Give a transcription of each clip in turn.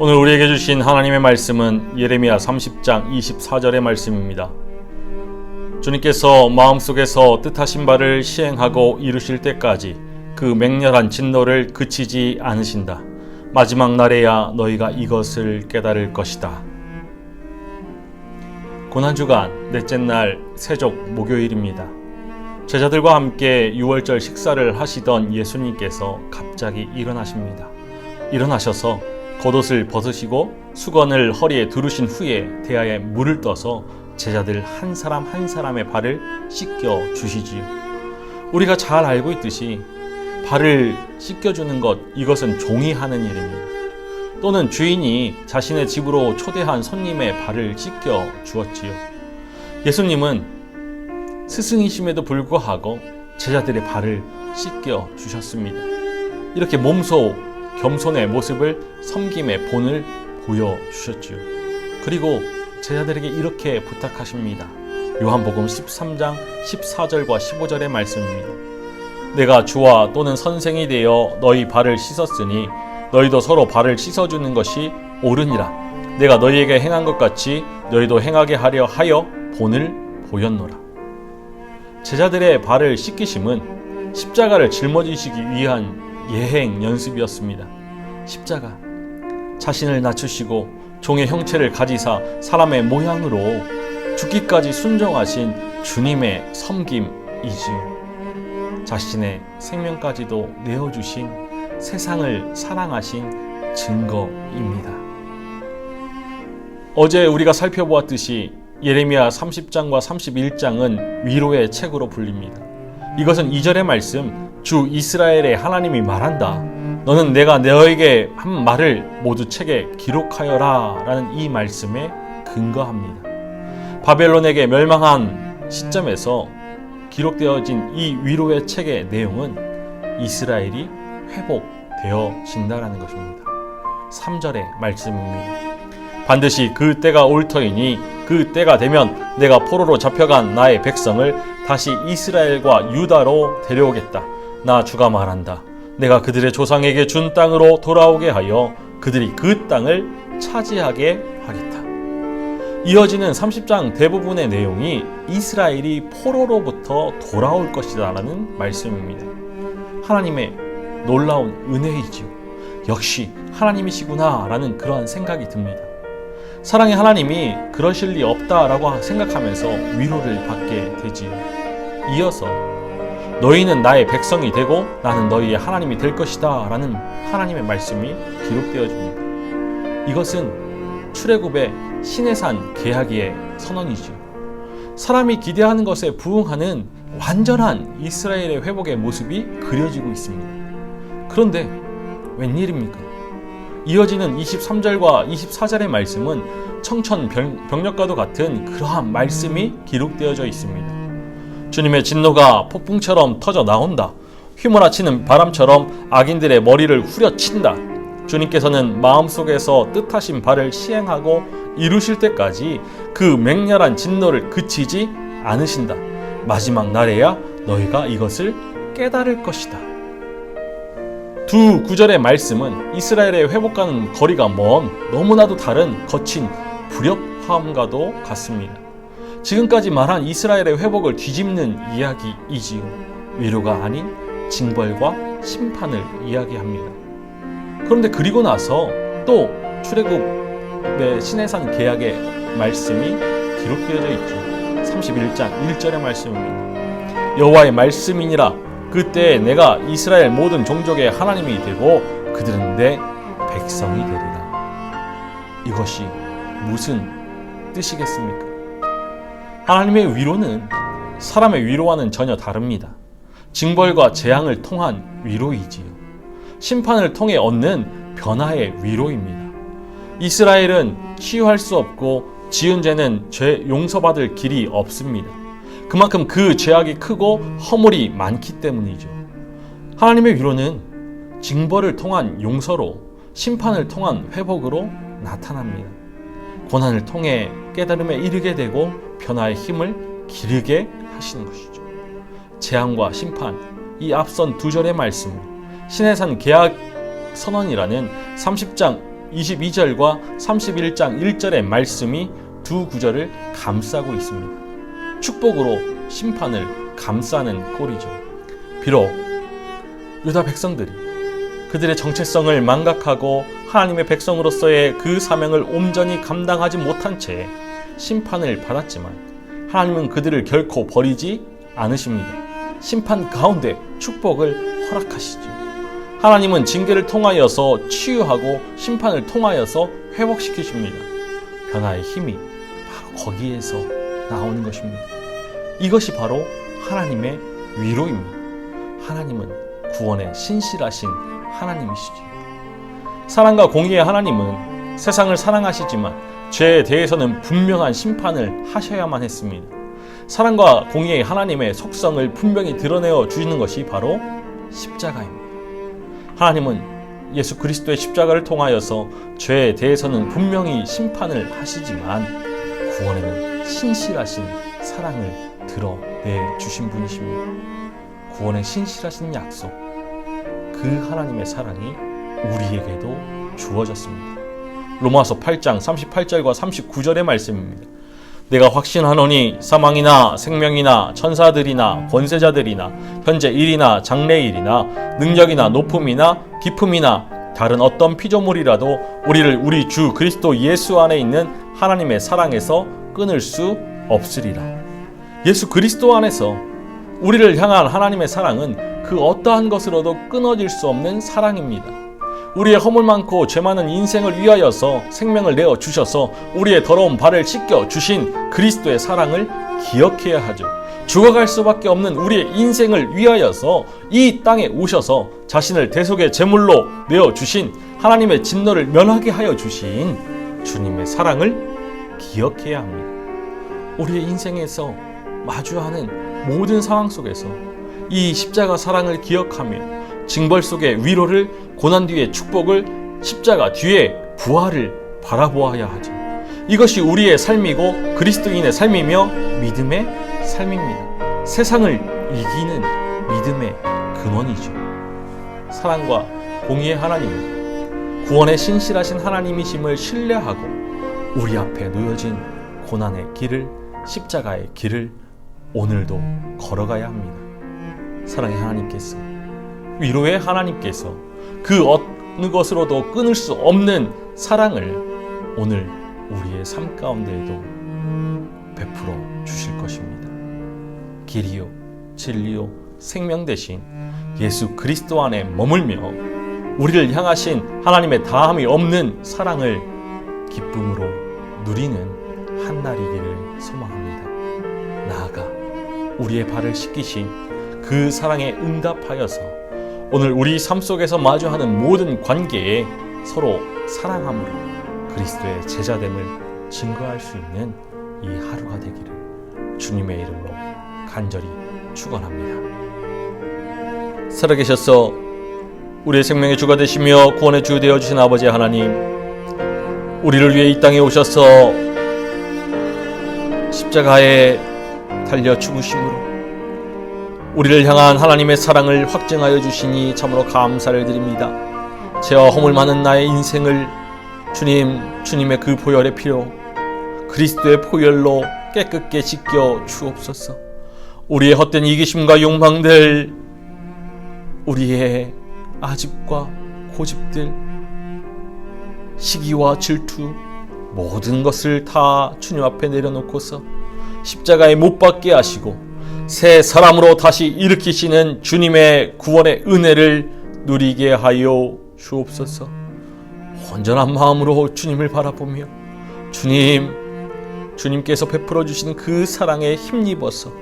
오늘 우리에게 주신 하나님의 말씀은 예레미야 30장 24절의 말씀입니다. 주님께서 마음속에서 뜻하신 바를 시행하고 이루실 때까지 그 맹렬한 진노를 그치지 않으신다. 마지막 날에야 너희가 이것을 깨달을 것이다. 고난주간 넷째 날 세족 목요일입니다. 제자들과 함께 유월절 식사를 하시던 예수님께서 갑자기 일어나십니다. 일어나셔서 겉옷을 벗으시고 수건을 허리에 두르신 후에 대야에 물을 떠서 제자들 한 사람 한 사람의 발을 씻겨 주시지요. 우리가 잘 알고 있듯이 발을 씻겨주는 것, 이것은 종이 하는 일입니다. 또는 주인이 자신의 집으로 초대한 손님의 발을 씻겨 주었지요. 예수님은 스승이심에도 불구하고 제자들의 발을 씻겨 주셨습니다. 이렇게 몸소 겸손의 모습을 섬김의 본을 보여주셨지요. 그리고 제자들에게 이렇게 부탁하십니다. 요한복음 13장 14절과 15절의 말씀입니다. 내가 주와 또는 선생이 되어 너희 발을 씻었으니 너희도 서로 발을 씻어주는 것이 옳으니라. 내가 너희에게 행한 것 같이 너희도 행하게 하려 하여 본을 보였노라. 제자들의 발을 씻기심은 십자가를 짊어지시기 위한 예행 연습이었습니다. 십자가, 자신을 낮추시고 종의 형체를 가지사 사람의 모양으로 죽기까지 순종하신 주님의 섬김이지요. 자신의 생명까지도 내어주신 세상을 사랑하신 증거입니다. 어제 우리가 살펴보았듯이 예레미야 30장과 31장은 위로의 책으로 불립니다. 이것은 2절의 말씀, 주 이스라엘의 하나님이 말한다. 너는 내가 너에게 한 말을 모두 책에 기록하여라 라는 이 말씀에 근거합니다. 바벨론에게 멸망한 시점에서 기록되어진 이 위로의 책의 내용은 이스라엘이 회복되어진다라는 것입니다. 3절의 말씀입니다. 반드시 그 때가 올 터이니 그 때가 되면 내가 포로로 잡혀간 나의 백성을 다시 이스라엘과 유다로 데려오겠다. 나 주가 말한다. 내가 그들의 조상에게 준 땅으로 돌아오게 하여 그들이 그 땅을 차지하게 하겠다. 이어지는 30장 대부분의 내용이 이스라엘이 포로로부터 돌아올 것이다 라는 말씀입니다. 하나님의 놀라운 은혜이지요. 역시 하나님이시구나 라는 그러한 생각이 듭니다. 사랑의 하나님이 그러실 리 없다라고 생각하면서 위로를 받게 되지요. 이어서 너희는 나의 백성이 되고 나는 너희의 하나님이 될 것이다 라는 하나님의 말씀이 기록되어집니다. 이것은 출애굽의 시내산 계약의 선언이죠. 사람이 기대하는 것에 부응하는 완전한 이스라엘의 회복의 모습이 그려지고 있습니다. 그런데 웬일입니까? 이어지는 23절과 24절의 말씀은 청천벽력과도 같은 그러한 말씀이 기록되어져 있습니다. 주님의 진노가 폭풍처럼 터져 나온다. 휘몰아치는 바람처럼 악인들의 머리를 후려친다. 주님께서는 마음속에서 뜻하신 바를 시행하고 이루실 때까지 그 맹렬한 진노를 그치지 않으신다. 마지막 날에야 너희가 이것을 깨달을 것이다. 두 구절의 말씀은 이스라엘의 회복과는 거리가 먼 너무나도 다른 거친 불협화음과도 같습니다. 지금까지 말한 이스라엘의 회복을 뒤집는 이야기이지요. 위로가 아닌 징벌과 심판을 이야기합니다. 그런데 그리고 나서 또 출애굽의 시내산 계약의 말씀이 기록되어져 있죠. 31장 1절의 말씀입니다. 여호와의 말씀이니라. 그때 내가 이스라엘 모든 종족의 하나님이 되고 그들은 내 백성이 되리라. 이것이 무슨 뜻이겠습니까? 하나님의 위로는 사람의 위로와는 전혀 다릅니다. 징벌과 재앙을 통한 위로이지요. 심판을 통해 얻는 변화의 위로입니다. 이스라엘은 치유할 수 없고 지은 죄는 죄 용서받을 길이 없습니다. 그만큼 그 죄악이 크고 허물이 많기 때문이죠. 하나님의 위로는 징벌을 통한 용서로, 심판을 통한 회복으로 나타납니다. 고난을 통해 깨달음에 이르게 되고 변화의 힘을 기르게 하시는 것이죠. 재앙과 심판, 이 앞선 두 절의 말씀, 시내산 계약 선언이라는 30장 22절과 31장 1절의 말씀이 두 구절을 감싸고 있습니다. 축복으로 심판을 감싸는 꼴이죠. 비록 유다 백성들이 그들의 정체성을 망각하고 하나님의 백성으로서의 그 사명을 온전히 감당하지 못한 채 심판을 받았지만 하나님은 그들을 결코 버리지 않으십니다. 심판 가운데 축복을 허락하시죠. 하나님은 징계를 통하여서 치유하고 심판을 통하여서 회복시키십니다. 변화의 힘이 바로 거기에서 나오는 것입니다. 이것이 바로 하나님의 위로입니다. 하나님은 구원의 신실하신 하나님이시죠. 사랑과 공의의 하나님은 세상을 사랑하시지만 죄에 대해서는 분명한 심판을 하셔야만 했습니다. 사랑과 공의의 하나님의 속성을 분명히 드러내어 주시는 것이 바로 십자가입니다. 하나님은 예수 그리스도의 십자가를 통하여서 죄에 대해서는 분명히 심판을 하시지만 구원에는 신실하신 사랑을 드러내 주신 분이십니다. 구원의 신실하신 약속, 그 하나님의 사랑이 우리에게도 주어졌습니다. 로마서 8장 38절과 39절의 말씀입니다. 내가 확신하노니 사망이나 생명이나 천사들이나 권세자들이나 현재 일이나 장래일이나 능력이나 높음이나 깊음이나 다른 어떤 피조물이라도 우리를 우리 주 그리스도 예수 안에 있는 하나님의 사랑에서 끊을 수 없으리라. 예수 그리스도 안에서 우리를 향한 하나님의 사랑은 그 어떠한 것으로도 끊어질 수 없는 사랑입니다. 우리의 허물 많고 죄 많은 인생을 위하여서 생명을 내어 주셔서 우리의 더러운 발을 씻겨 주신 그리스도의 사랑을 기억해야 하죠. 죽어갈 수밖에 없는 우리의 인생을 위하여서 이 땅에 오셔서 자신을 대속의 제물로 내어 주신 하나님의 진노를 면하게 하여 주신 주님의 사랑을 기억해야 합니다. 우리의 인생에서 마주하는 모든 상황 속에서 이 십자가 사랑을 기억하며 징벌 속의 위로를, 고난 뒤의 축복을, 십자가 뒤에 부활을 바라보아야 하죠. 이것이 우리의 삶이고 그리스도인의 삶이며 믿음의 삶입니다. 세상을 이기는 믿음의 근원이죠. 사랑과 공의의 하나님은 구원의 신실하신 하나님이심을 신뢰하고 우리 앞에 놓여진 고난의 길을, 십자가의 길을 오늘도 걸어가야 합니다. 사랑의 하나님께서, 위로의 하나님께서 그 어느 것으로도 끊을 수 없는 사랑을 오늘 우리의 삶 가운데에도 베풀어 주실 것입니다. 길이요 진리요 생명 되신 예수 그리스도 안에 머물며 우리를 향하신 하나님의 다함이 없는 사랑을 기쁨으로 누리는 한날이기를 소망합니다. 나아가 우리의 발을 씻기신 그 사랑에 응답하여서 오늘 우리 삶 속에서 마주하는 모든 관계에 서로 사랑함으로 그리스도의 제자됨을 증거할 수 있는 이 하루가 되기를 주님의 이름으로 간절히 축원합니다. 살아계셔서 우리의 생명의 주가 되시며 구원의 주 되어주신 아버지 하나님, 우리를 위해 이 땅에 오셔서 십자가에 달려 죽으심으로 우리를 향한 하나님의 사랑을 확증하여 주시니 참으로 감사를 드립니다. 죄와 허물 많은 나의 인생을 주님의 그 보혈의 피로, 그리스도의 보혈로 깨끗게 씻겨 주옵소서. 우리의 헛된 이기심과 욕망들, 우리의 아집과 고집들, 시기와 질투, 모든 것을 다 주님 앞에 내려놓고서 십자가에 못 박게 하시고 새 사람으로 다시 일으키시는 주님의 구원의 은혜를 누리게 하여 주옵소서. 온전한 마음으로 주님을 바라보며 주님께서 베풀어 주신 그 사랑에 힘입어서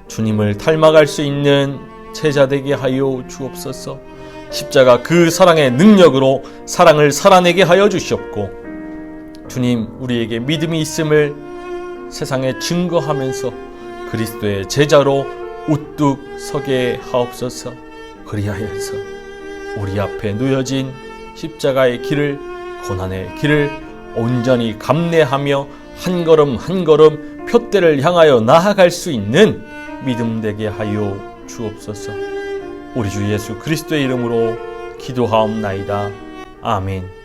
주님을 닮아갈 수 있는 제자 되게 하여 주옵소서. 십자가 그 사랑의 능력으로 사랑을 살아내게 하여 주시옵고 주님, 우리에게 믿음이 있음을 세상에 증거하면서 그리스도의 제자로 우뚝 서게 하옵소서. 그리하여서 우리 앞에 놓여진 십자가의 길을, 고난의 길을 온전히 감내하며 한 걸음 한 걸음 표대를 향하여 나아갈 수 있는 믿음 되게 하여 주옵소서. 우리 주 예수 그리스도의 이름으로 기도하옵나이다. 아멘.